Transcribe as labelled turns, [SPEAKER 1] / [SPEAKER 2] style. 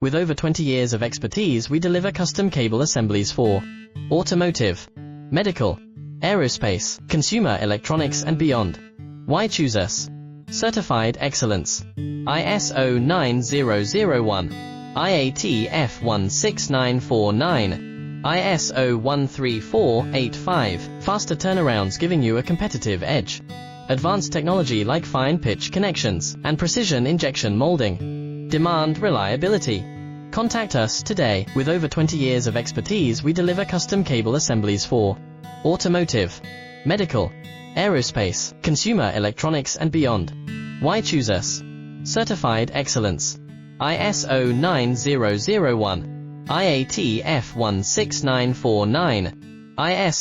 [SPEAKER 1] With over 20 years of expertise, we deliver custom cable assemblies for automotive, medical, aerospace, consumer electronics and beyond. Why choose us? Certified excellence. ISO 9001, IATF 16949, ISO 13485. Faster turnarounds giving you a competitive edge. Advanced technology like fine pitch connections and precision injection molding. Demand reliability. Contact us today. With over 20 years of expertise, we deliver custom cable assemblies for automotive, medical, aerospace, consumer electronics and beyond. Why choose us? Certified excellence. ISO 9001, IATF 16949, ISO